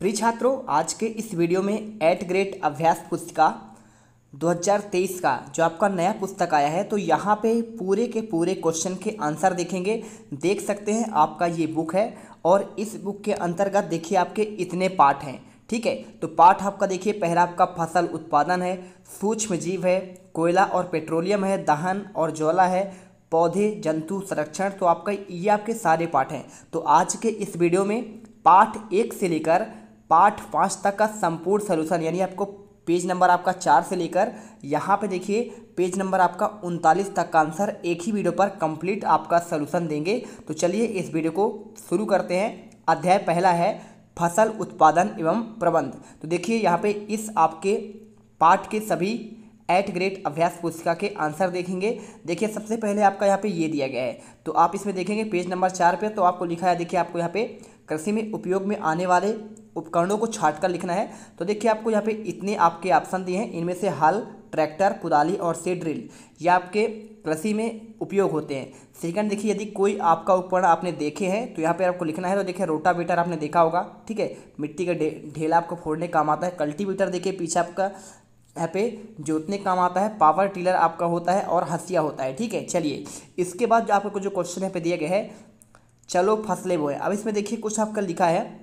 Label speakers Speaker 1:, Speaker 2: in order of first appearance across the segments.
Speaker 1: प्रिय छात्रों, आज के इस वीडियो में 8th ग्रेड अभ्यास पुस्तिका 2023 का जो आपका नया पुस्तक आया है, तो यहाँ पे पूरे के पूरे क्वेश्चन के आंसर देखेंगे। देख सकते हैं आपका ये बुक है और इस बुक के अंतर्गत देखिए आपके इतने पाठ हैं। ठीक है, तो पाठ आपका देखिए, पहला आपका फसल उत्पादन है, सूक्ष्म जीव है, कोयला और पेट्रोलियम है, दहन और ज्वाला है, पौधे जंतु संरक्षण। तो आपका ये आपके सारे पाठ हैं। तो आज के इस वीडियो में पाठ 1 से लेकर पाठ 5 तक का संपूर्ण सलूशन, यानी आपको पेज नंबर आपका 4 से लेकर यहाँ पे देखिए पेज नंबर आपका 39 तक का आंसर एक ही वीडियो पर कंप्लीट आपका सलूशन देंगे। तो चलिए इस वीडियो को शुरू करते हैं। अध्याय पहला है फसल उत्पादन एवं प्रबंध। तो देखिए यहाँ पे इस आपके पाठ के सभी 8th ग्रेड अभ्यास पुस्तिका के आंसर देखेंगे। देखिए सबसे पहले आपका यहाँ पे ये दिया गया है, तो आप इसमें देखेंगे पेज नंबर 4 पे, तो आपको लिखा है, देखिए आपको यहाँ पे कृषि में उपयोग में आने वाले उपकरणों को छाट कर लिखना है। तो देखिए आपको यहाँ पे इतने आपके ऑप्शन दिए हैं, इनमें से हल, ट्रैक्टर, कुदाली और सीड ड्रिल ये आपके कृषि में उपयोग होते हैं। सेकंड देखिए, यदि कोई आपका उपकरण आपने देखे हैं तो यहाँ पे आपको लिखना है। तो देखिए रोटावेटर आपने देखा होगा, ठीक है, मिट्टी का ढेला आपको फोड़ने काम आता है। कल्टीवेटर देखिए पीछे आपका यहाँ पे जोतने काम आता है। पावर टिलर आपका होता है और हंसिया होता है। ठीक है, चलिए इसके बाद जो आपको जो क्वेश्चन यहाँ पे दिया गया है, चलो फसलें बोएं। अब इसमें देखिए कुछ आपका लिखा है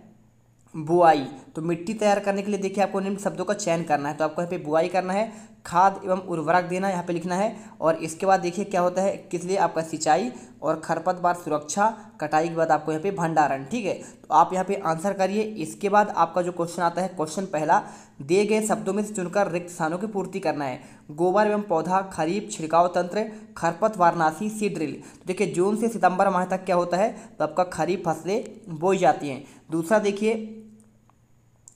Speaker 1: बुआई। तो मिट्टी तैयार करने के लिए देखिए आपको निम्न शब्दों का चयन करना है। तो आपको यहाँ पे बुआई करना है, खाद एवं उर्वरक देना यहाँ पे लिखना है। और इसके बाद देखिए क्या होता है, किस लिए आपका सिंचाई और खरपतवार सुरक्षा, कटाई के बाद आपको यहाँ पे भंडारण। ठीक है, तो आप यहाँ पे आंसर करिए। इसके बाद आपका जो क्वेश्चन आता है, क्वेश्चन पहला, दिए गए शब्दों में से चुनकर रिक्त स्थानों की पूर्ति करना है। गोबर एवं पौधा, खरीफ छिड़काव तंत्र, खरपतवारनाशी, सीड ड्रिल। तो देखिए जून से सितंबर माह तक क्या होता है, तो आपका खरीफ फसलें बोई जाती हैं। दूसरा देखिए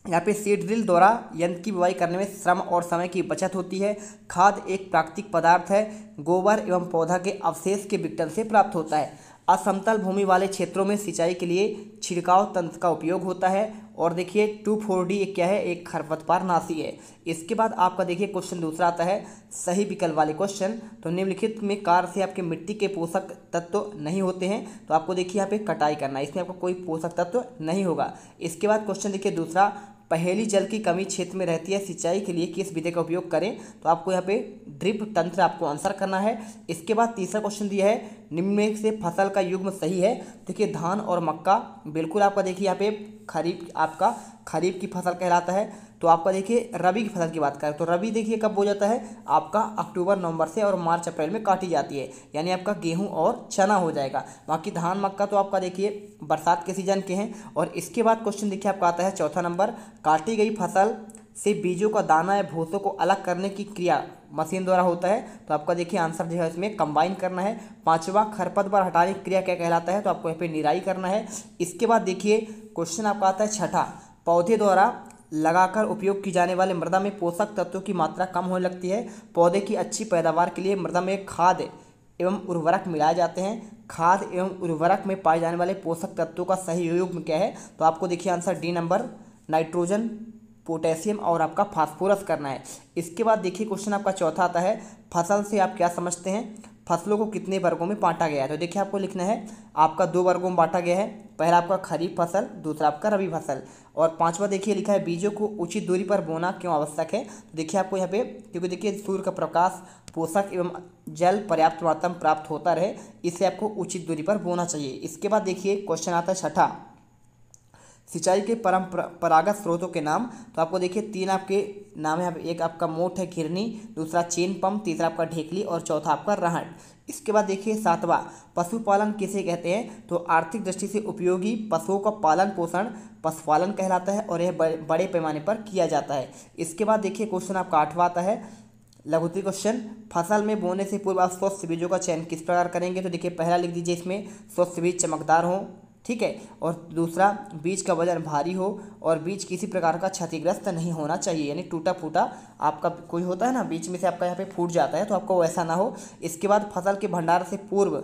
Speaker 1: यहाँ पे सीड ड्रिल द्वारा यंत्र की बुवाई करने में श्रम और समय की बचत होती है। खाद एक प्राकृतिक पदार्थ है, गोबर एवं पौधा के अवशेष के विघटन से प्राप्त होता है। असमतल भूमि वाले क्षेत्रों में सिंचाई के लिए छिड़काव तंत्र का उपयोग होता है। और देखिए 2,4-D एक क्या है, एक खरपतवारनाशी है। इसके बाद आपका देखिए क्वेश्चन दूसरा आता है सही विकल्प वाले क्वेश्चन। तो निम्नलिखित में कार्य से आपके मिट्टी के पोषक तत्व नहीं होते हैं। तो आपको देखिए यहाँ पे कटाई करना है, इसमें आपको कोई पोषक तत्व नहीं होगा। इसके बाद क्वेश्चन देखिए दूसरा, पहेली जल की कमी क्षेत्र में रहती है, सिंचाई के लिए किस विधि का उपयोग करें। तो आपको यहाँ पे ड्रिप तंत्र आपको आंसर करना है। इसके बाद तीसरा क्वेश्चन दिया है, निम्न में से फसल का युग्म सही है। देखिए धान और मक्का बिल्कुल आपका देखिए यहाँ पे खरीफ, आपका खरीफ की फसल कहलाता है। तो आपका देखिए रबी की फसल की बात करें तो रबी देखिए कब हो जाता है, आपका अक्टूबर नवंबर से, और मार्च अप्रैल में काटी जाती है, यानी आपका गेहूं और चना हो जाएगा। बाकी धान मक्का तो आपका देखिए बरसात के सीजन के हैं। और इसके बाद क्वेश्चन देखिए आपका आता है चौथा नंबर, काटी गई फसल से बीजों का दाना या भूसों को अलग करने की क्रिया मशीन द्वारा होता है। तो आपका देखिए आंसर जो है इसमें कंबाइन करना है। पांचवा, खरपतवार हटाने की क्रिया क्या कहलाता है, तो आपको यहाँ पे निराई करना है। इसके बाद देखिए क्वेश्चन आपका आता है छठा, पौधे द्वारा लगाकर उपयोग की जाने वाले मृदा में पोषक तत्वों की मात्रा कम होने लगती है। पौधे की अच्छी पैदावार के लिए मृदा में खाद एवं उर्वरक मिलाए जाते हैं। खाद एवं उर्वरक में पाए जाने वाले पोषक तत्वों का सही युग्म क्या है, तो आपको देखिए answer D number, nitrogen, potassium और आपका फास्फोरस करना है। इसके बाद देखिए क्वेश्चन आपका चौथा आता है, फसल से आप क्या समझते हैं, फसलों को कितने वर्गों में बांटा गया है। तो देखिए आपको लिखना है, आपका 2 वर्गों में बांटा गया है। पहला आपका खरीफ फसल, दूसरा आपका रबी फसल। और पांचवा देखिए लिखा है, बीजों को उचित दूरी पर बोना क्यों आवश्यक है। तो देखिए आपको यहाँ पे, क्योंकि देखिए सूर्य का प्रकाश, पोषक एवं जल पर्याप्त मात्रा में प्राप्त होता रहे, इससे आपको उचित दूरी पर बोना चाहिए। इसके बाद देखिए क्वेश्चन आता है छठा, सिंचाई के परंपरागत स्रोतों के नाम। तो आपको देखिए 3 आपके नाम है, एक आपका मोट है घिरनी, दूसरा चेन पंप, तीसरा आपका ढेकली और चौथा आपका रहड़। इसके बाद देखिए सातवां, पशुपालन किसे कहते हैं। तो आर्थिक दृष्टि से उपयोगी पशुओं का पालन पोषण पशुपालन कहलाता है और यह बड़े पैमाने पर किया जाता है। इसके बाद देखिए क्वेश्चन आपका 8वां आता है लघुत्तरीय क्वेश्चन, फसल में बोने से पूर्व आप स्वस्थ बीजों का चयन किस प्रकार करेंगे। तो देखिए पहला लिख दीजिए इसमें, स्वस्थ बीज चमकदार हो, ठीक है, और दूसरा बीज का वजन भारी हो और बीज किसी प्रकार का क्षतिग्रस्त नहीं होना चाहिए, यानी टूटा फूटा आपका कोई होता है ना, बीच में से आपका यहाँ पे फूट जाता है, तो आपको वैसा ना हो। इसके बाद फसल के भंडारण से पूर्व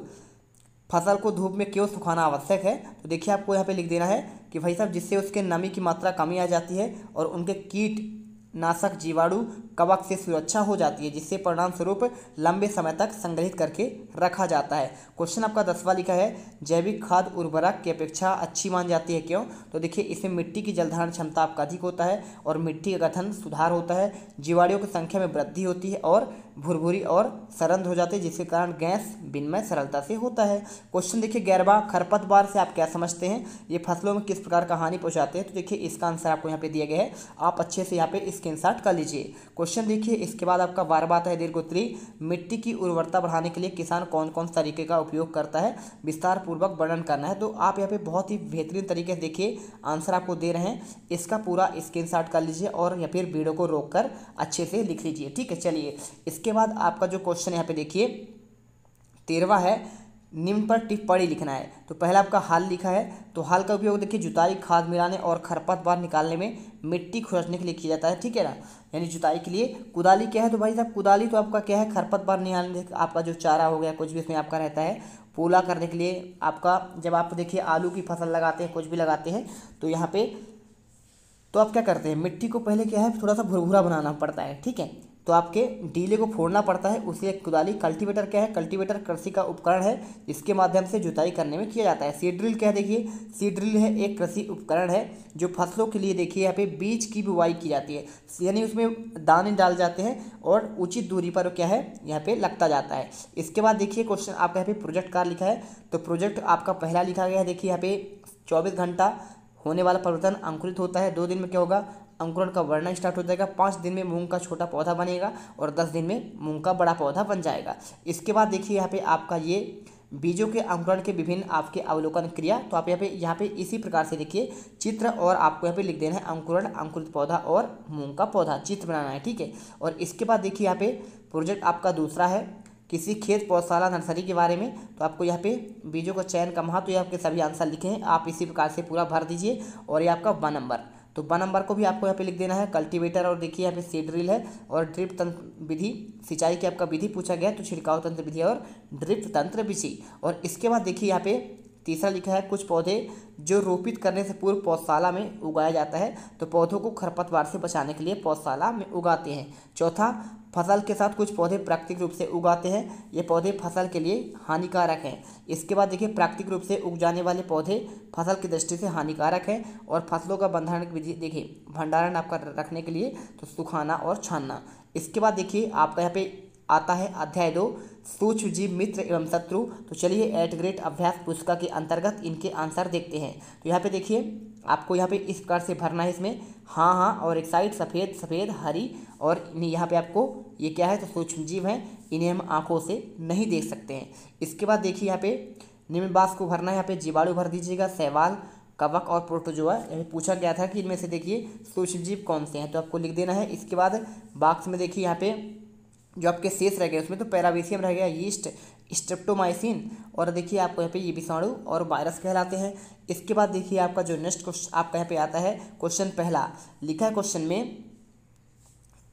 Speaker 1: फसल को धूप में क्यों सुखाना आवश्यक है। तो देखिए आपको यहाँ पे लिख देना है कि भाई साहब, जिससे उसके नमी की मात्रा कमी आ जाती है और उनके कीट नाशक जीवाणु कवक से सुरक्षा हो जाती है, जिससे परिणाम स्वरूप लंबे समय तक संग्रहित करके रखा जाता है। क्वेश्चन आपका 10वां लिखा है, जैविक खाद उर्वरक की अपेक्षा अच्छी मान जाती है, क्यों? तो देखिए इसमें मिट्टी की जलधारण क्षमता आपका अधिक होता है और मिट्टी का गठन सुधार होता है, जीवाणुओं की संख्या में वृद्धि होती है और भुरभुरी और सरंध हो जाते हैं, जिसके कारण गैस विनिमय सरलता से होता है। क्वेश्चन देखिए 11वां, खरपतवार से आप क्या समझते हैं? ये फसलों में किस प्रकार का हानि पहुंचाते हैं? तो देखिए इसका आंसर आपको यहाँ पे दिया गया है, आप अच्छे से यहाँ पे स्क्रीनशॉट कर लीजिए। क्वेश्चन देखिए इसके बाद आपका 12वां आता है दीर्घोत्तरी, मिट्टी की उर्वरता बढ़ाने के लिए किसान कौन कौन से तरीके का उपयोग करता है, विस्तार पूर्वक वर्णन करना है। तो आप यहाँ पे बहुत ही बेहतरीन तरीके से देखिए आंसर आपको दे रहे हैं, इसका पूरा स्क्रीनशॉट कर लीजिए और या फिर वीडियो को रोककर अच्छे से लिख लीजिए। ठीक है, चलिए इसके बाद आपका जो क्वेश्चन यहाँ पे देखिए 13वां है, निम्न पर टिप्पणी लिखना है। तो पहला आपका हाल लिखा है, तो हाल का उपयोग देखिए जुताई, खाद मिलाने और खरपतवार निकालने में मिट्टी खुरचने के लिए किया जाता है। ठीक है ना, यानी जुताई के लिए। कुदाली क्या है? तो भाई साहब कुदाली तो आपका क्या है, खरपतवार निकालने, आपका जो चारा हो गया कुछ भी इसमें आपका रहता है, पोला करने के लिए आपका, जब आप देखिए आलू की फसल लगाते हैं, कुछ भी लगाते हैं, तो यहाँ पे तो आप क्या करते हैं, मिट्टी को पहले क्या है थोड़ा सा भुरभुरा बनाना पड़ता है। ठीक है, तो आपके डीले को फोड़ना पड़ता है, उसे कुदाली। कल्टीवेटर क्या है? कल्टीवेटर कृषि का उपकरण है, इसके माध्यम से जुताई करने में किया जाता है। सीड ड्रिल क्या है? देखिए सीड ड्रिल है एक कृषि उपकरण है जो फसलों के लिए देखिए यहाँ पे बीज की बुवाई की जाती है, यानी उसमें दाने डाल जाते हैं और उचित दूरी पर क्या है यहाँ पे लगता जाता है। इसके बाद देखिए क्वेश्चन आपका यहाँ पे प्रोजेक्ट कार्य लिखा है, तो प्रोजेक्ट आपका पहला लिखा गया है, देखिए यहाँ पे 24 घंटा होने वाला परिवर्तन अंकुरित होता है, 2 दिन में क्या होगा, अंकुरण का बढ़ना स्टार्ट हो जाएगा, 5 दिन में मूंग का छोटा पौधा बनेगा और 10 दिन में मूंग का बड़ा पौधा बन जाएगा। इसके बाद देखिए यहाँ पे आपका ये बीजों के अंकुरण के विभिन्न आपके अवलोकन क्रिया, तो आप यहाँ पे इसी प्रकार से देखिए चित्र और आपको यहाँ पे लिख देना है अंकुरण, अंकुरित पौधा और मूंग का पौधा, चित्र बनाना है। ठीक है, और इसके बाद देखिए यहाँ पे प्रोजेक्ट आपका दूसरा है किसी खेत पौधशाला नर्सरी के बारे में, तो आपको यहाँ पे बीजों का चयन का महत्व, ये आपके सभी आंसर लिखे हैं, आप इसी प्रकार से पूरा भर दीजिए। और ये आपका 1 नंबर, तो 1 नंबर को भी आपको यहाँ पे लिख देना है कल्टीवेटर, और देखिए यहाँ पे सीड ड्रिल है और ड्रिप तंत्र विधि, सिंचाई की आपका विधि पूछा गया तो छिड़काव तंत्र विधि और ड्रिप तंत्र विधि। और इसके बाद देखिए यहाँ पे तीसरा लिखा है, कुछ पौधे जो रोपित करने से पूर्व पौधशाला में उगाया जाता है, तो पौधों को खरपतवार से बचाने के लिए पौधशाला में उगाते हैं। चौथा, फसल के साथ कुछ पौधे प्राकृतिक रूप से उगाते हैं, ये पौधे फसल के लिए हानिकारक हैं। इसके बाद देखिए प्राकृतिक रूप से उग जाने वाले पौधे फसल की दृष्टि से हानिकारक हैं। और फसलों का भंडारण की विधि देखिए, भंडारण आपका रखने के लिए तो सुखाना और छानना। इसके बाद देखिए आपका यहाँ पे आता है अध्याय 2, सूक्ष्म जीव मित्र एवं शत्रु। तो चलिए एट ग्रेड अभ्यास पुस्तिका के अंतर्गत इनके आंसर देखते हैं। तो यहाँ पे देखिए आपको यहाँ पे इस प्रकार से भरना है, इसमें हाँ हाँ और एक साइड सफ़ेद सफ़ेद हरी, और यहाँ पे आपको ये क्या है, तो सूक्ष्म जीव हैं, इन्हें हम आँखों से नहीं देख सकते हैं। इसके बाद देखिए यहाँ पे निम्न बाक्स को भरना है, यहाँ पे जीवाणु भर दीजिएगा, शैवाल, कवक और प्रोटोजोआ। यहाँ पूछा गया था कि इनमें से देखिए सूक्ष्म जीव कौन से हैं, तो आपको लिख देना है। इसके बाद बाक्स में देखिए यहाँ पे जो आपके शेष रह गए उसमें तो पैरामीशियम रह गया, यीस्ट, स्ट्रेप्टोमाइसिन, और देखिए आपको यहाँ पे ये विषाणु और वायरस कहलाते हैं। इसके बाद देखिए आपका जो नेक्स्ट क्वेश्चन आपका यहाँ पे आता है, क्वेश्चन पहला लिखा है, क्वेश्चन में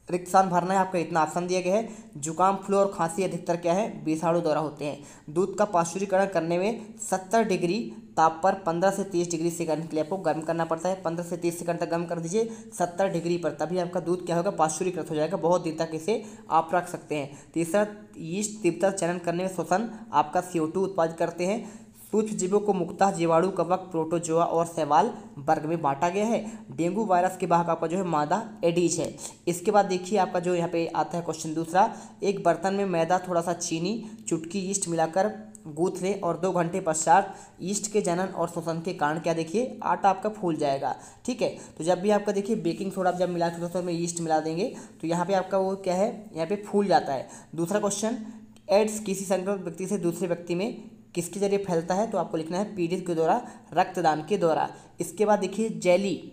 Speaker 1: रिक्त स्थान भरना है, आपका इतना ऑप्शन दिया गया है। जुकाम, फ्लू और खांसी अधिकतर क्या है, विषाणु द्वारा होते हैं। दूध का पाश्चुरीकरण करने में 70 डिग्री ताप पर 15 से 30 डिग्री सेकंड के लिए आपको गर्म करना पड़ता है। 15 से 30 सेकंड तक गर्म कर दीजिए 70 डिग्री पर, तभी आपका दूध क्या होगा, पाश्चुरीकृत हो जाएगा, बहुत दिन तक इसे आप रख सकते हैं। तीसरा, यीस्ट तीव्रता चयन करने में शोषण आपका CO2 उत्पादित करते हैं। सूक्ष्म जीवों को मुख्यतः जीवाणु, कवक, प्रोटोजोआ और शैवाल वर्ग में बांटा गया है। डेंगू वायरस के वाहक आपका जो है मादा एडीज है। इसके बाद देखिए आपका जो यहाँ पे आता है क्वेश्चन दूसरा, एक बर्तन में मैदा, थोड़ा सा चीनी, चुटकी यीस्ट मिलाकर गूंथ लें और 2 घंटे पश्चात यीस्ट के जनन और शोषण के कारण क्या देखिए आटा आपका फूल जाएगा। ठीक है, तो जब भी आपका देखिए बेकिंग सोडा जब मिला के उसमें यीस्ट मिला देंगे तो यहाँ पे आपका वो क्या है, यहाँ पे फूल जाता है। दूसरा क्वेश्चन, एड्स किसी संक्रमित व्यक्ति से दूसरे व्यक्ति में किसके जरिए फैलता है, तो आपको लिखना है पीड़ित के द्वारा, रक्तदान के द्वारा। इसके बाद देखिए जेली,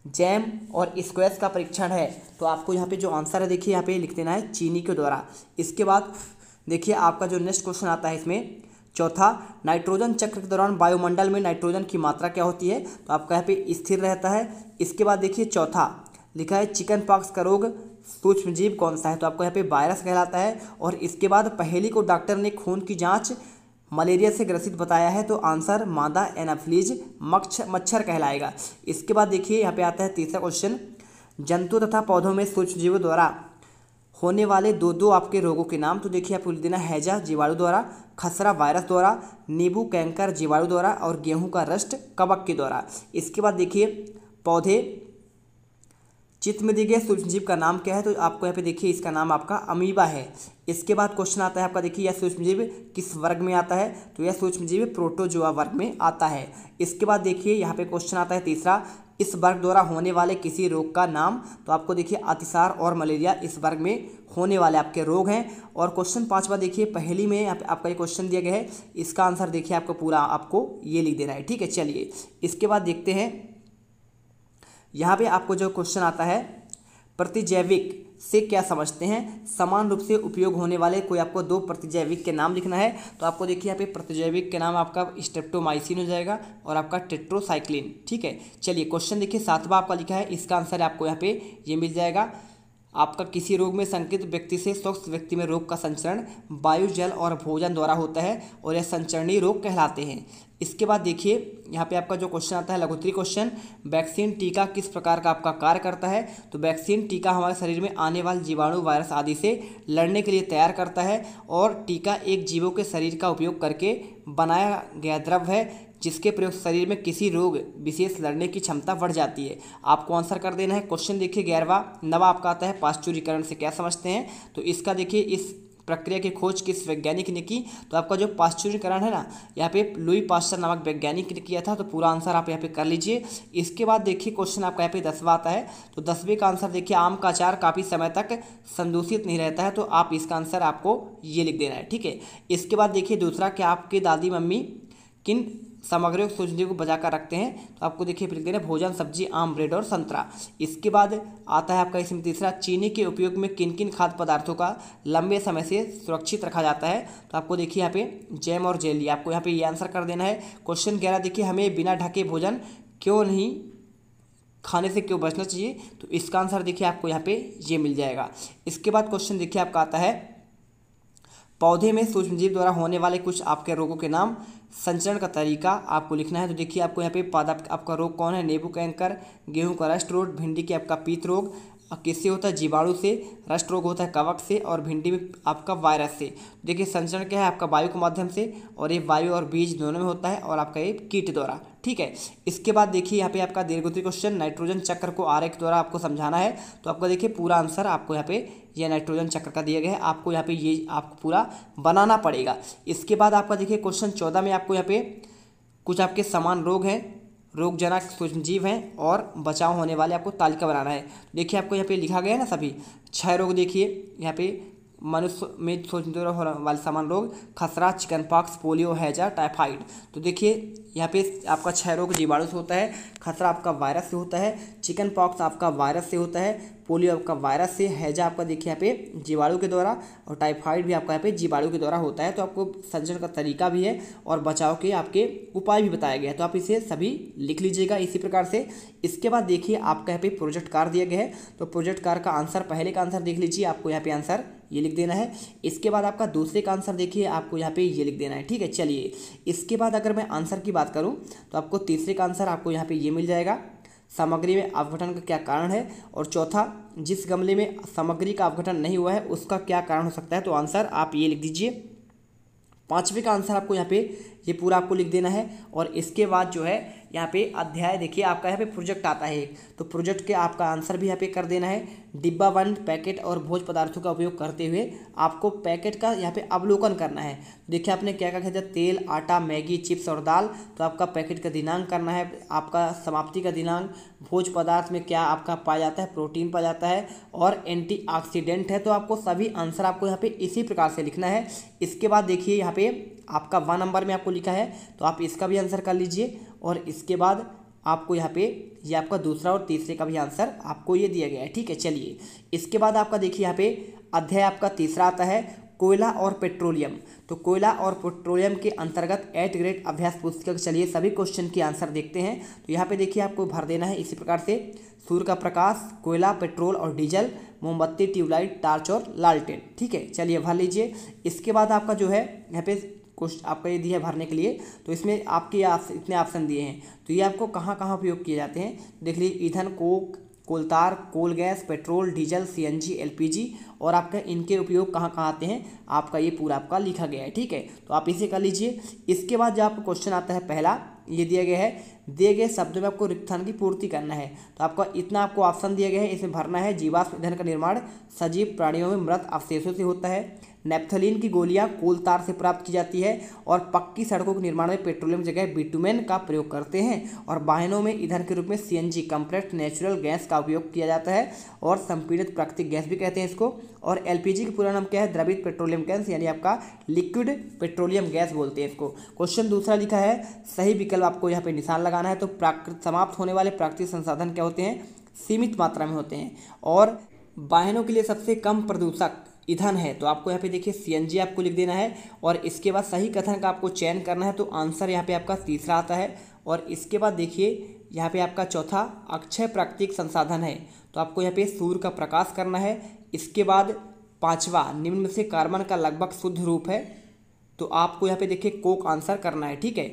Speaker 1: जैम और स्क्वैश का परीक्षण है, तो आपको यहाँ पे जो आंसर है देखिए यहाँ पे लिख देना है चीनी के द्वारा। इसके बाद देखिए आपका जो नेक्स्ट क्वेश्चन आता है इसमें चौथा, नाइट्रोजन चक्र के दौरान वायुमंडल में नाइट्रोजन की मात्रा क्या होती है, तो आपका यहाँ पे स्थिर रहता है। इसके बाद देखिए चौथा लिखा है चिकन पॉक्स का रोग सूक्ष्म जीव कौन सा है, तो आपको यहाँ पे वायरस कहलाता है। और इसके बाद पहेली को डॉक्टर ने खून की जांच मलेरिया से ग्रसित बताया है, तो आंसर मादा एनाफ्लीज मच्छर कहलाएगा। इसके बाद देखिए यहाँ पे आता है तीसरा क्वेश्चन, जंतु तथा पौधों में सूक्ष्मजीवों द्वारा होने वाले दो दो आपके रोगों के नाम। तो देखिए आपको लिख देना हैजा जीवाणु द्वारा, खसरा वायरस द्वारा, नींबू कैंकर जीवाणु द्वारा और गेहूं का रस्ट कवक के द्वारा। इसके बाद देखिए पौधे चित्र में दिए गए सूक्ष्मजीव का नाम क्या है, तो आपको यहाँ पे देखिए इसका नाम आपका अमीबा है। इसके बाद क्वेश्चन आता है आपका, देखिए यह सूक्ष्मजीव किस वर्ग में आता है, तो यह सूक्ष्मजीव प्रोटोजोआ वर्ग में आता है। इसके बाद देखिए यहाँ पे क्वेश्चन आता है तीसरा, इस वर्ग द्वारा होने वाले किसी रोग का नाम। तो आपको देखिए अतिसार और मलेरिया इस वर्ग में होने वाले आपके रोग हैं। और क्वेश्चन पांचवा देखिए पहली में यहाँ पे आपका ये क्वेश्चन दिया गया है, इसका आंसर देखिए आपको पूरा आपको ये लिख देना है। ठीक है, चलिए इसके बाद देखते हैं यहाँ पे आपको जो क्वेश्चन आता है, प्रतिजैविक से क्या समझते हैं, समान रूप से उपयोग होने वाले कोई आपको दो प्रतिजैविक के नाम लिखना है। तो आपको देखिए यहाँ पे प्रतिजैविक के नाम आपका स्ट्रेप्टोमाइसिन हो जाएगा और आपका टेट्रोसाइक्लिन। ठीक है, चलिए क्वेश्चन देखिए सातवां आपका लिखा है, इसका आंसर आपको यहाँ पे ये मिल जाएगा, आपका किसी रोग में संक्रमित व्यक्ति से स्वस्थ व्यक्ति में रोग का संचरण वायु, जल और भोजन द्वारा होता है और यह संचरणीय रोग कहलाते हैं। इसके बाद देखिए यहाँ पे आपका जो क्वेश्चन आता है लघुत्तरी क्वेश्चन, वैक्सीन टीका किस प्रकार का आपका कार्य करता है। तो वैक्सीन टीका हमारे शरीर में आने वाले जीवाणु, वायरस आदि से लड़ने के लिए तैयार करता है और टीका एक जीवों के शरीर का उपयोग करके बनाया गया द्रव्य है जिसके प्रयोग शरीर में किसी रोग विशेष लड़ने की क्षमता बढ़ जाती है। आपको आंसर कर देना है। क्वेश्चन देखिए 11वां नवा आपका आता है, पाश्चुरीकरण से क्या समझते हैं। तो इसका देखिए इस प्रक्रिया की खोज किस वैज्ञानिक ने की। तो आपका जो पाश्चुरीकरण है ना, यहाँ पे लुई पाश्चर नामक वैज्ञानिक ने किया था। तो पूरा आंसर आप यहाँ पे कर लीजिए। इसके बाद देखिए क्वेश्चन आपका यहाँ पे 10वां आता है। तो 10वें का आंसर देखिए, आम का अचार काफ़ी समय तक संदूषित नहीं रहता है। तो आप इसका आंसर आपको ये लिख देना है। ठीक है, इसके बाद देखिए दूसरा, क्या आपके दादी मम्मी किन सामग्रियों को सूक्ष्मजीव को बचा कर रखते हैं। तो आपको देखिए लिख देना भोजन, सब्जी, आम, ब्रेड और संतरा। इसके बाद आता है आपका इसमें तीसरा, चीनी के उपयोग में किन किन खाद्य पदार्थों का लंबे समय से सुरक्षित रखा जाता है। तो आपको देखिए यहाँ पे जैम और जेली, आपको यहाँ पे ये आंसर कर देना है। क्वेश्चन 11 देखिए, हमें बिना ढके भोजन क्यों नहीं खाने से क्यों बचना चाहिए। तो इसका आंसर देखिए आपको यहाँ पे ये मिल जाएगा। इसके बाद क्वेश्चन देखिए आपका आता है, पौधे में सूक्ष्मजीव द्वारा होने वाले कुछ आपके रोगों के नाम, संचरण का तरीका आपको लिखना है। तो देखिए आपको यहाँ पे पादप आपका रोग कौन है, नींबू कैंकर, गेहूं का रस्ट रोग, भिंडी के आपका पीत रोग किससे होता है, जीवाणु से, रस्ट रोग होता है कवक से और भिंडी में आपका वायरस से। देखिए संचरण क्या है आपका वायु के माध्यम से, और ये वायु और बीज दोनों में होता है और आपका ये कीट द्वारा। ठीक है, इसके बाद देखिए यहाँ पे आपका दीर्घोत्तरी क्वेश्चन, नाइट्रोजन चक्र को आरेख द्वारा आपको समझाना है। तो आपको देखिए पूरा आंसर आपको यहाँ पे यह नाइट्रोजन चक्र का दिया गया है, आपको यहाँ पे ये आपको पूरा बनाना पड़ेगा। इसके बाद आपका देखिए क्वेश्चन 14 में आपको यहाँ पे कुछ आपके समान रोग हैं, रोगजनक सूक्ष्मजीव हैं और बचाव होने वाले आपको तालिका बनाना है। देखिए आपको यहाँ पे लिखा गया है ना सभी 6 रोग। देखिए यहाँ पे मनुष्य में सूक्ष्मजीव होने वाले समान रोग, खसरा, चिकनपॉक्स, पोलियो, हैजा, टाइफाइड। तो देखिए यहाँ पे आपका 6 रोग जीवाणु से होता है, खसरा आपका वायरस से होता है, चिकनपॉक्स आपका वायरस से होता है, पोलियो आपका वायरस से, हैजा आपका देखिए यहाँ पे जीवाणु के द्वारा और टाइफाइड भी आपका यहाँ पे जीवाणु के द्वारा होता है। तो आपको संचरण का तरीका भी है और बचाव के आपके उपाय भी बताया गया है। तो आप इसे सभी लिख लीजिएगा इसी प्रकार से। इसके बाद देखिए आपका यहाँ पे प्रोजेक्ट कार्य दिया गया है। तो प्रोजेक्ट कार्य का आंसर, पहले का आंसर देख लीजिए, आपको यहाँ पे आंसर ये लिख देना है। इसके बाद आपका दूसरे का आंसर देखिए, आपको यहाँ पे ये लिख देना है। ठीक है, चलिए इसके बाद अगर मैं आंसर की बात करूँ तो आपको तीसरे का आंसर आपको यहाँ पे ये मिल जाएगा, सामग्री में अपघटन का क्या कारण है। और चौथा, जिस गमले में सामग्री का अपघटन नहीं हुआ है उसका क्या कारण हो सकता है। तो आंसर आप ये लिख दीजिए। पांचवे का आंसर आपको यहाँ पे ये पूरा आपको लिख देना है। और इसके बाद जो है यहाँ पे अध्याय देखिए आपका यहाँ पे प्रोजेक्ट आता है एक, तो प्रोजेक्ट के आपका आंसर भी यहाँ पे कर देना है। डिब्बा बंद पैकेट और भोज्य पदार्थों का उपयोग करते हुए आपको पैकेट का यहाँ पे अवलोकन करना है। देखिए आपने क्या क्या खरीदा, तेल, आटा, मैगी, चिप्स और दाल। तो आपका पैकेट का दिनांक करना है, आपका समाप्ति का दिनांक, भोज्य पदार्थ में क्या आपका पाया जाता है, प्रोटीन पाया जाता है और एंटीऑक्सीडेंट है। तो आपको सभी आंसर आपको यहाँ पे इसी प्रकार से लिखना है। इसके बाद देखिए यहाँ पे आपका 1 नंबर में आपको लिखा है, तो आप इसका भी आंसर कर लीजिए। और इसके बाद आपको यहाँ पे ये आपका दूसरा और तीसरे का भी आंसर आपको ये दिया गया है। ठीक है, चलिए इसके बाद आपका देखिए यहाँ पे अध्याय आपका तीसरा आता है, कोयला और पेट्रोलियम। तो कोयला और पेट्रोलियम के अंतर्गत 8 ग्रेड अभ्यास पुस्तिका। चलिए सभी क्वेश्चन के आंसर देखते हैं। तो यहाँ पे देखिए आपको भर देना है इसी प्रकार से, सूर्य का प्रकाश, कोयला, पेट्रोल और डीजल, मोमबत्ती, ट्यूबलाइट, टार्च और लालटेन। ठीक है, चलिए भर लीजिए। इसके बाद आपका जो है यहाँ पे क्वेश्चन आपका ये दिया है भरने के लिए। तो इसमें आपके इतने ऑप्शन दिए हैं, तो ये आपको कहाँ कहाँ उपयोग किए जाते हैं देख लीजिए। ईंधन, coke, coal tar, coal gas, petrol, diesel, CNG, LPG और आपका इनके उपयोग कहाँ कहाँ आते हैं, आपका ये पूरा आपका लिखा गया है। ठीक है, तो आप इसे कर लीजिए। इसके बाद जो आपका क्वेश्चन आता है पहला, ये दिया गया है, दिए गए शब्दों में आपको रिक्त स्थान की पूर्ति करना है। तो आपका इतना आपको ऑप्शन दिया गया है, इसमें भरना है। जीवाश्म ईंधन का निर्माण सजीव प्राणियों में मृत अवशेषों से होता है। नेप्थलीन की गोलियां कोल तार से प्राप्त की जाती है। और पक्की सड़कों के निर्माण में पेट्रोलियम जगह बिटुमेन का प्रयोग करते हैं। और वाहनों में ईंधन के रूप में सीएनजी कंप्रेस्ड नेचुरल गैस का उपयोग किया जाता है और संपीड़ित प्राकृतिक गैस भी कहते हैं इसको। और एलपीजी का पूरा नाम क्या है, द्रवित पेट्रोलियम गैस, यानी आपका लिक्विड पेट्रोलियम गैस बोलते हैं इसको। क्वेश्चन दूसरा लिखा है, सही विकल्प आपको यहाँ पे निशान लगाना है। तो समाप्त होने वाले प्राकृतिक संसाधन क्या होते हैं, सीमित मात्रा में होते हैं। और वाहनों के लिए सबसे कम प्रदूषक ईंधन है, तो आपको यहाँ पे देखिए सीएनजी आपको लिख देना है। और इसके बाद सही कथन का आपको चयन करना है, तो आंसर यहाँ पे आपका तीसरा आता है। और इसके बाद देखिए यहाँ पे आपका चौथा अक्षय प्राकृतिक संसाधन है, तो आपको यहाँ पे सूर्य का प्रकाश करना है। इसके बाद पांचवा, निम्न में से कार्बन का लगभग शुद्ध रूप है, तो आपको यहाँ पे देखिए कोक आंसर करना है। ठीक है,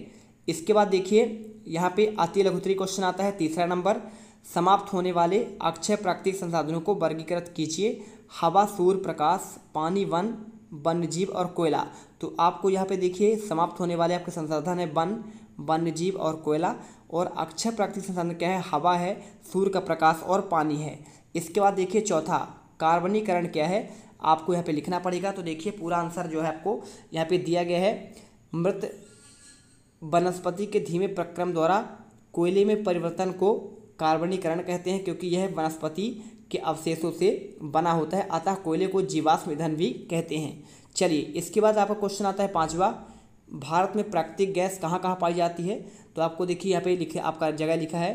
Speaker 1: इसके बाद देखिए यहाँ पे अति लघुत्तरीय क्वेश्चन आता है तीसरा नंबर, समाप्त होने वाले अक्षय प्राकृतिक संसाधनों को वर्गीकृत कीजिए। हवा, सूर्य प्रकाश, पानी, वन, वन्यजीव और कोयला। तो आपको यहाँ पे देखिए समाप्त होने वाले आपके संसाधन है वन, वन्यजीव और कोयला। और अक्षय प्राकृतिक संसाधन क्या है, हवा है, सूर्य का प्रकाश और पानी है। इसके बाद देखिए चौथा, कार्बनीकरण क्या है, आपको यहाँ पे लिखना पड़ेगा। तो देखिए पूरा आंसर जो है आपको यहाँ पे दिया गया है, मृत वनस्पति के धीमे प्रक्रम द्वारा कोयले में परिवर्तन को कार्बनीकरण कहते हैं, क्योंकि यह वनस्पति के अवशेषों से बना होता है, अतः कोयले को जीवाश्म ईंधन भी कहते हैं। चलिए, इसके बाद आपका क्वेश्चन आता है पांचवा, भारत में प्राकृतिक गैस कहाँ कहाँ पाई जाती है। तो आपको देखिए यहाँ पे लिखे, आपका जगह लिखा है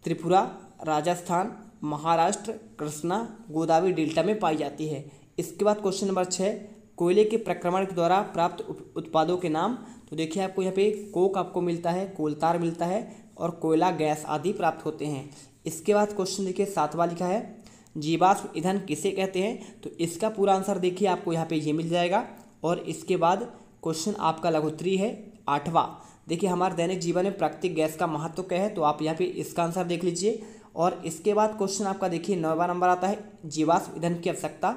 Speaker 1: त्रिपुरा, राजस्थान, महाराष्ट्र, कृष्णा, गोदावरी डेल्टा में पाई जाती है। इसके बाद क्वेश्चन नंबर 6, कोयले के प्रक्रमण के द्वारा प्राप्त उत्पादों के नाम। तो देखिए आपको यहाँ पे कोक आपको मिलता है, कोलतार मिलता है और कोयला गैस आदि प्राप्त होते हैं। इसके बाद क्वेश्चन देखिए सातवां लिखा है, जीवाश्म ईंधन किसे कहते हैं। तो इसका पूरा आंसर देखिए आपको यहाँ पे ये मिल जाएगा। और इसके बाद क्वेश्चन आपका लघुत्तरीय है आठवां, देखिए हमारे दैनिक जीवन में प्राकृतिक गैस का महत्व क्या है, तो आप यहाँ पे इसका आंसर देख लीजिए। और इसके बाद क्वेश्चन आपका देखिए 9वां नंबर आता है, जीवाश्म ईंधन की आवश्यकता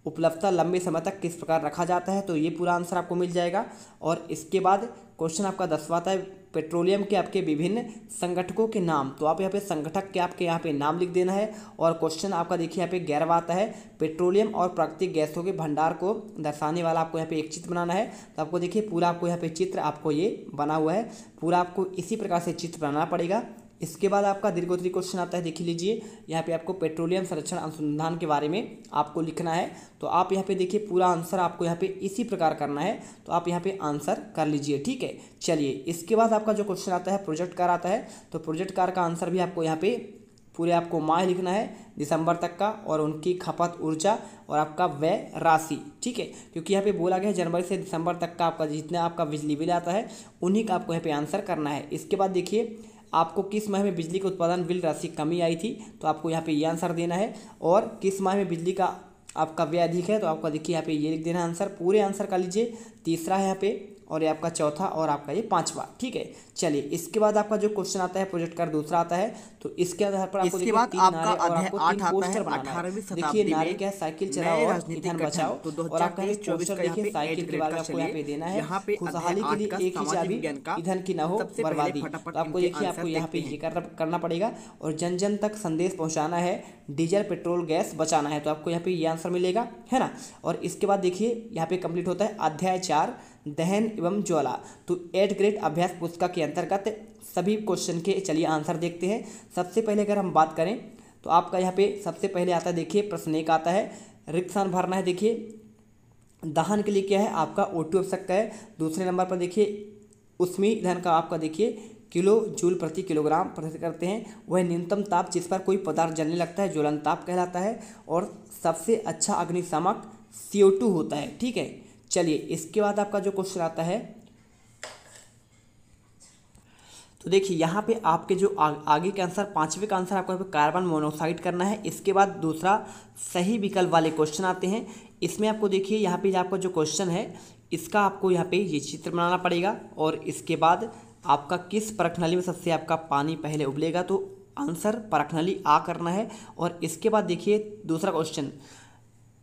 Speaker 1: उपलब्धता लंबे समय तक किस प्रकार रखा जाता है, तो ये पूरा आंसर आपको मिल जाएगा। और इसके बाद क्वेश्चन आपका 10वां आता है, पेट्रोलियम के आपके विभिन्न संगठकों के नाम। तो आप यहाँ पे संगठक के आपके यहाँ पे नाम लिख देना है। और क्वेश्चन आपका देखिए यहाँ पे 11वां आता है, पेट्रोलियम और प्राकृतिक गैसों के भंडार को दर्शाने वाला आपको यहाँ पे एक चित्र बनाना है। तो आपको देखिए पूरा आपको यहाँ पे चित्र आपको ये बना हुआ है, पूरा आपको इसी प्रकार से चित्र बनाना पड़ेगा। इसके बाद आपका दीर्घोत्तरीय क्वेश्चन आता है, देख लीजिए यहाँ पे आपको पेट्रोलियम संरक्षण अनुसंधान के बारे में आपको लिखना है। तो आप यहाँ पे देखिए पूरा आंसर आपको यहाँ पे इसी प्रकार करना है, तो आप यहाँ पे आंसर कर लीजिए। ठीक है, चलिए इसके बाद आपका जो क्वेश्चन आता है प्रोजेक्ट कार आता है। तो प्रोजेक्ट कार का आंसर भी आपको यहाँ पे पूरे आपको माह लिखना है दिसंबर तक का, और उनकी खपत ऊर्जा और आपका व्यय राशि। ठीक है, क्योंकि यहाँ पे बोला गया है जनवरी से दिसंबर तक का आपका जितना आपका बिजली बिल आता है उन्हीं का आपको यहाँ पे आंसर करना है। इसके बाद देखिए आपको किस माह में बिजली के उत्पादन बिल राशि कमी आई थी, तो आपको यहाँ पे ये आंसर देना है। और किस माह में बिजली का आपका व्यय अधिक है, तो आपका देखिए यहाँ पे ये लिख देना आंसर, पूरे आंसर कर लीजिए। तीसरा है यहाँ पे, और ये आपका चौथा और आपका ये पांचवा। ठीक है, चलिए इसके बाद आपका जो क्वेश्चन आता है प्रोजेक्ट कार दूसरा आता है। तो इसके आधार पर आपको देखिए तीन नारे और आपको तीन पोस्टर बनाना है। देखिए नारे क्या है, साइकिल चलाओ और ईंधन बचाओ। और आपका ये पोस्टर देखिए साइकिल के बारे में आपको यहाँ पे देना है, खुशहाली के लिए एक ही चाबी, ईंधन की ना हो बर्बादी। तो आपको देखिए आपको यहाँ पे ये करना पड़ेगा। और जन जन तक संदेश पहुँचाना है, डीजल पेट्रोल गैस बचाना है। तो आपको यहाँ पे ये आंसर मिलेगा, है ना। और इसके बाद देखिए यहाँ पे कंप्लीट होता है अध्याय 4 दहन एवं ज्वाला। तो 8th ग्रेड अभ्यास पुस्तक के अंतर्गत सभी क्वेश्चन के चलिए आंसर देखते हैं। सबसे पहले अगर हम बात करें तो आपका यहाँ पे सबसे पहले आता है देखिए प्रश्न 1 आता है, रिक्त स्थान भरना है। देखिए दहन के लिए क्या है आपका O2 आवश्यकता है। दूसरे नंबर पर देखिए उष्मीय ईंधन का आपका देखिए किलो जूल प्रति किलोग्राम प्रस्तुत करते हैं। वह न्यूनतम ताप जिस पर कोई पदार्थ जलने लगता है ज्वलन ताप कहलाता है। और सबसे अच्छा अग्निशामक CO2 होता है। ठीक है, चलिए इसके बाद आपका जो क्वेश्चन आता है, तो देखिए यहाँ पे आपके जो आगे के आंसर 5वें का आंसर आपको यहाँ पे कार्बन मोनोऑक्साइड करना है। इसके बाद दूसरा सही विकल्प वाले क्वेश्चन आते हैं। इसमें आपको देखिए यहाँ पे आपका जो क्वेश्चन है इसका आपको यहाँ पे ये चित्र बनाना पड़ेगा। और इसके बाद आपका किस प्रणाली में सबसे आपका पानी पहले उबलेगा, तो आंसर परखनली आ करना है। और इसके बाद देखिए दूसरा क्वेश्चन,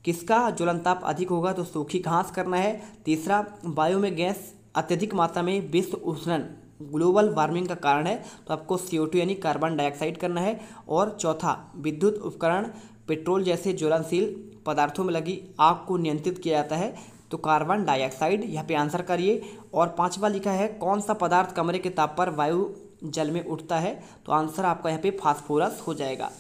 Speaker 1: किसका ज्वलनताप अधिक होगा, तो सूखी घास करना है। तीसरा, वायु में गैस अत्यधिक मात्रा में विश्व उष्णन ग्लोबल वार्मिंग का कारण है, तो आपको CO2 यानी कार्बन डाइऑक्साइड करना है। और चौथा, विद्युत उपकरण पेट्रोल जैसे ज्वलनशील पदार्थों में लगी आग को नियंत्रित किया जाता है, तो कार्बन डाइऑक्साइड, यहाँ पे आंसर करिए। और पांचवा लिखा है, कौन सा पदार्थ कमरे के ताप पर वायु जल में उठता है, तो आंसर आपका यहाँ पे फास्फोरस हो जाएगा।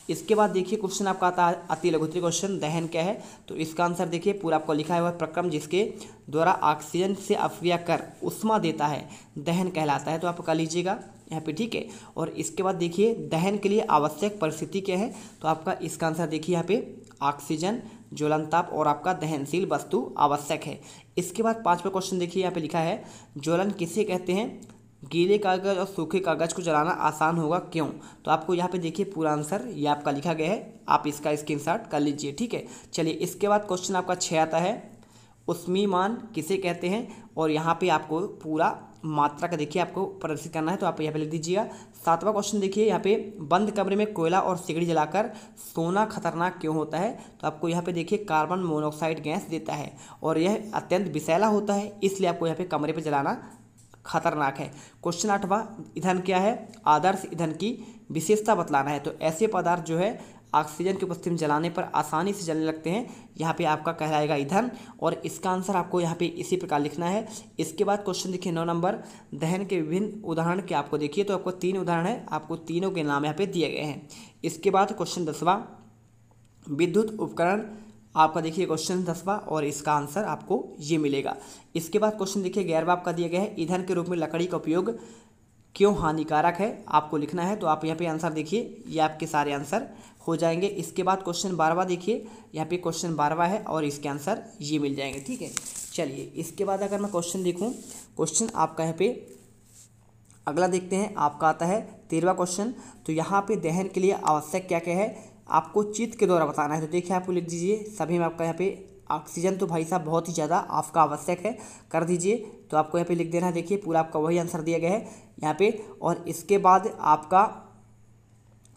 Speaker 1: इसके बाद देखिए क्वेश्चन आपका आता है अति लघुत्तरीय क्वेश्चन, दहन क्या है, तो इसका आंसर देखिए पूरा आपको लिखा है, वह प्रक्रम जिसके द्वारा ऑक्सीजन से अपक्रिया कर उष्मा देता है दहन कहलाता है, तो आप कर लीजिएगा यहाँ पे, ठीक है। और इसके बाद देखिए दहन के लिए आवश्यक परिस्थिति क्या है, तो आपका इसका आंसर देखिए यहाँ पे ऑक्सीजन, ज्वलनताप और आपका दहनशील वस्तु आवश्यक है। इसके बाद पांचवा क्वेश्चन देखिए यहाँ पे लिखा है, ज्वलन किसे कहते हैं, गीले कागज और सूखे कागज को जलाना आसान होगा क्यों, तो आपको यहाँ पे देखिए पूरा आंसर ये आपका लिखा गया है, आप इसका स्क्रीनशॉट कर लीजिए, ठीक है। चलिए इसके बाद क्वेश्चन आपका 6 आता है, उष्मीमान किसे कहते हैं, और यहाँ पे आपको पूरा मात्रा का देखिए आपको प्रदर्शित करना है, तो आप यहाँ पे लिख दीजिएगा। 7वां क्वेश्चन देखिए यहाँ पे, बंद कमरे में कोयला और सिगड़ी जलाकर सोना खतरनाक क्यों होता है, तो आपको यहाँ पे देखिए कार्बन मोनोऑक्साइड गैस देता है और यह अत्यंत विषैला होता है, इसलिए आपको यहाँ पे कमरे पर जलाना खतरनाक है। क्वेश्चन 8वां, ईंधन क्या है, आदर्श ईंधन की विशेषता बतलाना है, तो ऐसे पदार्थ जो है ऑक्सीजन की उपस्थिति में जलाने पर आसानी से जलने लगते हैं, यहाँ पे आपका कहलाएगा ईंधन, और इसका आंसर आपको यहाँ पे इसी प्रकार लिखना है। इसके बाद क्वेश्चन देखिए 9 नंबर, दहन के विभिन्न उदाहरण क्या आपको देखिए, तो आपको 3 उदाहरण है, आपको तीनों के नाम यहाँ पे दिए गए हैं। इसके बाद क्वेश्चन 10वां, विद्युत उपकरण आपका देखिए क्वेश्चन 10वां, और इसका आंसर आपको ये मिलेगा। इसके बाद क्वेश्चन देखिए 11वां आपका दिया गया है, ईंधन के रूप में लकड़ी का उपयोग क्यों हानिकारक है, आपको लिखना है, तो आप यहाँ पे आंसर देखिए, ये आपके सारे आंसर हो जाएंगे। इसके बाद क्वेश्चन 12वां देखिए, यहाँ पे क्वेश्चन 12वां है और इसके आंसर ये मिल जाएंगे, ठीक है। चलिए इसके बाद अगर मैं क्वेश्चन देखूँ, क्वेश्चन आपका यहाँ पे अगला देखते हैं, आपका आता है 13वां क्वेश्चन, तो यहाँ पे दहन के लिए आवश्यक क्या क्या है, आपको चित्र के द्वारा बताना है, तो देखिए आपको लिख दीजिए सभी में आपका यहाँ पे ऑक्सीजन तो भाई साहब बहुत ही ज़्यादा आपका आवश्यक है, कर दीजिए, तो आपको यहाँ पे लिख देना है, देखिए पूरा आपका वही आंसर दिया गया है यहाँ पे। और इसके बाद आपका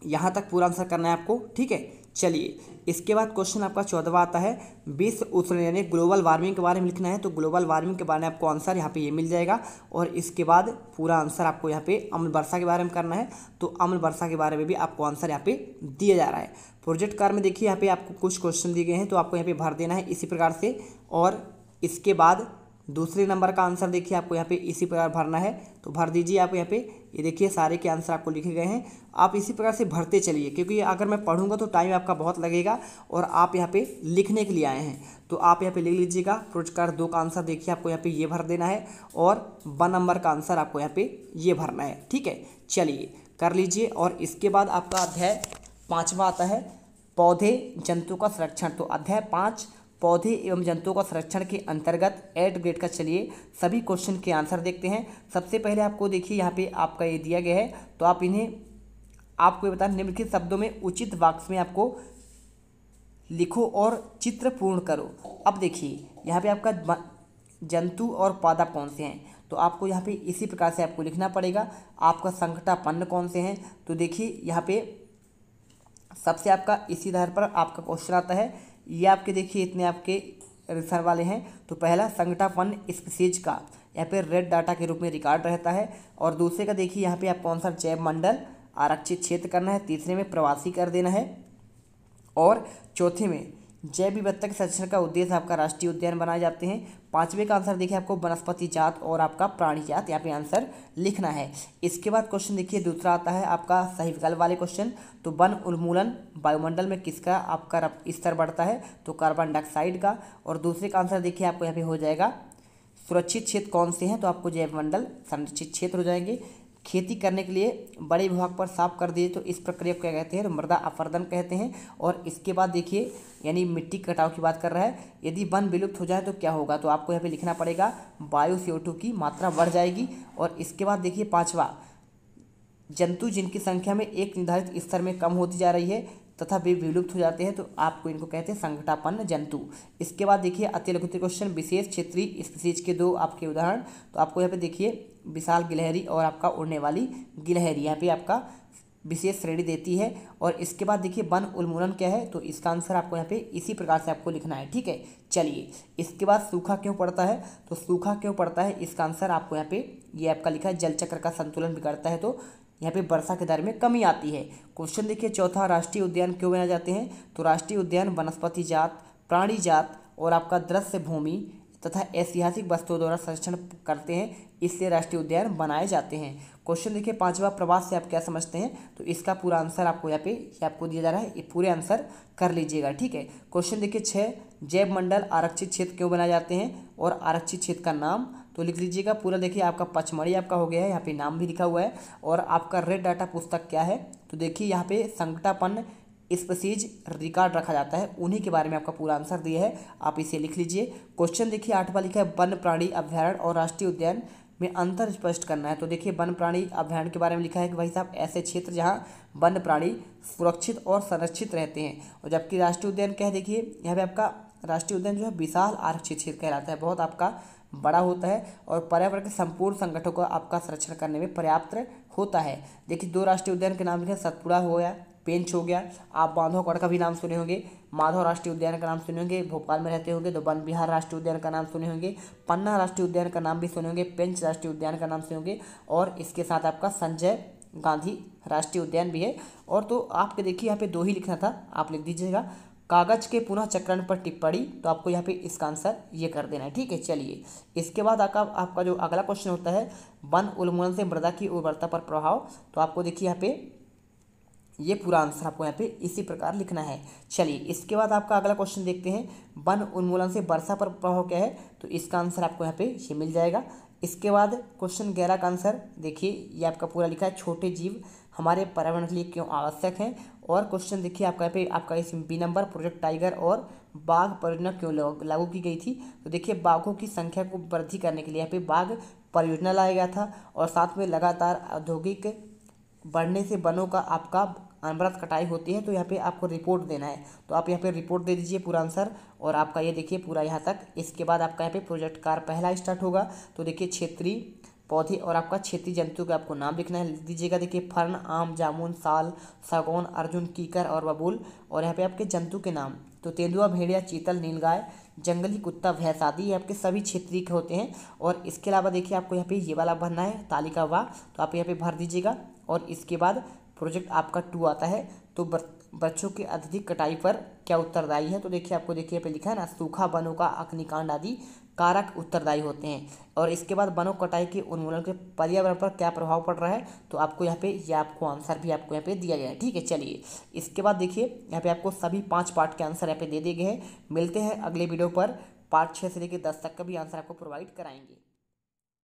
Speaker 1: यहाँ तक पूरा आंसर करना है आपको, ठीक है। चलिए इसके बाद क्वेश्चन आपका 14वां आता है, विश्व उष्णन यानी ग्लोबल वार्मिंग के बारे में लिखना है, तो ग्लोबल वार्मिंग के बारे में आपको आंसर यहाँ पे ये मिल जाएगा। और इसके बाद पूरा आंसर आपको यहाँ पे अम्ल वर्षा के बारे में करना है, तो अम्ल वर्षा के बारे में भी आपको आंसर यहाँ पे दिया जा रहा है। प्रोजेक्ट कार्य में देखिए यहाँ पे आपको कुछ क्वेश्चन दिए गए हैं, तो आपको यहाँ पे भर देना है इसी प्रकार से। और इसके बाद दूसरे नंबर का आंसर देखिए आपको यहाँ पे इसी प्रकार भरना है, तो भर दीजिए आप यहाँ पे, ये देखिए सारे के आंसर आपको लिखे गए हैं, आप इसी प्रकार से भरते चलिए, क्योंकि अगर मैं पढ़ूंगा तो टाइम आपका बहुत लगेगा और आप यहाँ पे लिखने के लिए आए हैं, तो आप यहाँ पे लिख लीजिएगा। प्रोजेक्ट कार्य 2 का आंसर देखिए आपको यहाँ पे ये भर देना है, और 1 नंबर का आंसर आपको यहाँ पे ये भरना है, ठीक है। चलिए कर लीजिए। और इसके बाद आपका अध्याय 5वां आता है, पौधे जंतु का संरक्षण, तो अध्याय 5 पौधे एवं जंतुओं का संरक्षण के अंतर्गत 8 ग्रेड का चलिए सभी क्वेश्चन के आंसर देखते हैं। सबसे पहले आपको देखिए यहाँ पे आपका ये दिया गया है, तो आप इन्हें आपको बता निम्नलिखित शब्दों में उचित वाक्य में आपको लिखो और चित्र पूर्ण करो। अब देखिए यहाँ पे आपका जंतु और पौधा कौन से हैं, तो आपको यहाँ पे इसी प्रकार से आपको लिखना पड़ेगा। आपका संकटापन्न कौन से हैं, तो देखिए यहाँ पे सबसे आपका इसी आधार पर आपका क्वेश्चन आता है, ये आपके देखिए इतने आपके रिसर वाले हैं। तो पहला संकटापन्न स्पीसीज का यहाँ पे रेड डाटा के रूप में रिकॉर्ड रहता है, और दूसरे का देखिए यहाँ पे आपको आंसर जैव मंडल आरक्षित क्षेत्र करना है, तीसरे में प्रवासी कर देना है, और चौथे में जैव विविधता के संरक्षण का उद्देश्य आपका राष्ट्रीय उद्यान बनाए जाते हैं। 5वें का आंसर देखिए आपको वनस्पति जात और आपका प्राणी जात यहाँ पे आंसर लिखना है। इसके बाद क्वेश्चन देखिए दूसरा आता है आपका सही विकल्प वाले क्वेश्चन, तो वन उन्मूलन वायुमंडल में किसका आपका स्तर बढ़ता है, तो कार्बन डाइऑक्साइड का। और दूसरे का आंसर देखिए आपको यहाँ पे हो जाएगा सुरक्षित क्षेत्र कौन से हैं, तो आपको जैव मंडल संरक्षित क्षेत्र हो जाएंगे। खेती करने के लिए बड़े विभाग पर साफ कर दिए, तो इस प्रक्रिया को क्या कहते हैं, तो मृदा अपरदन कहते हैं। और इसके बाद देखिए यानी मिट्टी कटाव की बात कर रहा है, यदि वन विलुप्त हो जाए तो क्या होगा, तो आपको यहाँ पे लिखना पड़ेगा वायु CO2 की मात्रा बढ़ जाएगी। और इसके बाद देखिए 5वां, जंतु जिनकी संख्या में एक निर्धारित स्तर में कम होती जा रही है तथा वे विलुप्त हो जाते हैं, तो आपको इनको कहते हैं संकटापन्न जंतु। इसके बाद देखिए अति लघुत्तरीय क्वेश्चन, विशेष क्षेत्रीय स्पीसीज के 2 आपके उदाहरण, तो आपको यहाँ पे देखिए विशाल गिलहरी और आपका उड़ने वाली गिलहरी, यहाँ पे आपका विशेष श्रेणी देती है। और इसके बाद देखिए वन उन्मूलन क्या है, तो इसका आंसर आपको यहाँ पे इसी प्रकार से आपको लिखना है। ठीक है, चलिए इसके बाद सूखा क्यों पड़ता है, तो सूखा क्यों पड़ता है इसका आंसर आपको यहाँ पे ये आपका लिखा है जल चक्र का संतुलन बिगड़ता है, तो यहाँ पे वर्षा के दर में कमी आती है। क्वेश्चन देखिए चौथा, राष्ट्रीय उद्यान क्यों बनाए जाते हैं, तो राष्ट्रीय उद्यान वनस्पति जात, प्राणी जात और आपका दृश्य भूमि तथा ऐतिहासिक वस्तुओं द्वारा संरक्षण करते हैं, इसलिए राष्ट्रीय उद्यान बनाए जाते हैं। क्वेश्चन देखिए पांचवा, प्रवास से आप क्या समझते हैं, तो इसका पूरा आंसर आपको यहाँ पे ये आपको दिया जा रहा है, ये पूरे आंसर कर लीजिएगा। ठीक है, क्वेश्चन देखिए 6, जैव मंडल आरक्षित क्षेत्र क्यों बनाए जाते हैं और आरक्षित क्षेत्र का नाम, तो लिख लीजिएगा पूरा। देखिए आपका पचमढ़ी आपका हो गया है, यहाँ पे नाम भी लिखा हुआ है। और आपका रेड डाटा पुस्तक क्या है, तो देखिए यहाँ पे संकटापन्न स्पीसीज रिकॉर्ड रखा जाता है, उन्हीं के बारे में आपका पूरा आंसर दिया है, आप इसे लिख लीजिए। क्वेश्चन देखिए 8वां लिखा है वन प्राणी अभ्यारण्य और राष्ट्रीय उद्यान में अंतर स्पष्ट करना है। तो देखिए वन प्राणी अभ्यारण्य के बारे में लिखा है कि भाई साहब ऐसे क्षेत्र जहाँ वन प्राणी सुरक्षित और संरक्षित रहते हैं, और जबकि राष्ट्रीय उद्यान क्या है, देखिए यहाँ पे आपका राष्ट्रीय उद्यान जो है विशाल आरक्षित क्षेत्र कहलाता है, बहुत आपका बड़ा होता है और पर्यावरण के संपूर्ण संकटों का आपका संरक्षण करने में पर्याप्त होता है। देखिए 2 राष्ट्रीय उद्यान के नाम लिखे, सतपुड़ा हो गया, पेंच हो गया, आप बांधवगढ़ का भी नाम सुने होंगे, माधव राष्ट्रीय उद्यान का नाम सुने होंगे, भोपाल में रहते होंगे तो वन विहार राष्ट्रीय उद्यान का नाम सुने होंगे, पन्ना राष्ट्रीय उद्यान का नाम भी सुने होंगे, पेंच राष्ट्रीय उद्यान का नाम सुने होंगे, और इसके साथ आपका संजय गांधी राष्ट्रीय उद्यान भी है। और तो आपके देखिए यहाँ पे 2 ही लिखना था, आप लिख दीजिएगा कागज के पुनः चक्रण पर टिप्पणी, तो आपको यहाँ पे इसका आंसर ये कर देना है। ठीक है, चलिए इसके बाद आपका जो अगला क्वेश्चन होता है वन उन्मूलन से मृदा की उर्वरता पर प्रभाव, तो आपको देखिए यहाँ पे ये पूरा आंसर आपको यहाँ पे इसी प्रकार लिखना है। चलिए इसके बाद आपका अगला क्वेश्चन देखते हैं, वन उन्मूलन से वर्षा पर प्रभाव क्या है, तो इसका आंसर आपको यहाँ पे ये मिल जाएगा। इसके बाद क्वेश्चन 11 का आंसर देखिए ये आपका पूरा लिखा है, छोटे जीव हमारे पर्यावरण के लिए क्यों आवश्यक हैं। और क्वेश्चन देखिए आपका यहाँ पे आपका इस बी नंबर, प्रोजेक्ट टाइगर और बाघ परियोजना क्यों लागू की गई थी, तो देखिए बाघों की संख्या को वृद्धि करने के लिए यहाँ पे बाघ परियोजना लाया गया था, और साथ में लगातार औद्योगिक बढ़ने से वनों का आपका अनवरत कटाई होती है, तो यहाँ पे आपको रिपोर्ट देना है, तो आप यहाँ पे रिपोर्ट दे दीजिए पूरा आंसर। और आपका ये देखिए पूरा यहाँ तक। इसके बाद आपका यहाँ पे प्रोजेक्ट कार्य पहला स्टार्ट होगा, तो देखिए क्षेत्रीय पौधे और आपका क्षेत्रीय जंतु का आपको नाम लिखना है, लिख दीजिएगा। देखिए फर्न, आम, जामुन, साल, सागौन, अर्जुन, कीकर और बबूल। और यहाँ पे आपके जंतु के नाम, तो तेंदुआ, भेड़िया, चीतल, नीलगाय, जंगली कुत्ता, भैंस आदि ये आपके सभी क्षेत्रीय के होते हैं। और इसके अलावा देखिए आपको यहाँ पे ये वाला भरना है तालिका वाह, तो आप यहाँ पे भर दीजिएगा। और इसके बाद प्रोजेक्ट आपका 2 आता है, तो बच्चों की अत्यधिक कटाई पर क्या उत्तरदायी है, तो देखिए आपको देखिए पे लिखा है ना, सूखा, वनों का अग्निकांड आदि कारक उत्तरदायी होते हैं। और इसके बाद वनों कटाई के उन्मूलन के पर्यावरण पर क्या प्रभाव पड़ रहा है, तो आपको यहाँ पे ये आपको आंसर भी आपको यहाँ पे दिया गया है। ठीक है, चलिए इसके बाद देखिए यहाँ पे आपको सभी 5 पार्ट के आंसर यहाँ पे दे दिए गए हैं। मिलते हैं अगले वीडियो पर, पार्ट 6 से लेकर 10 तक का भी आंसर आपको प्रोवाइड कराएंगे।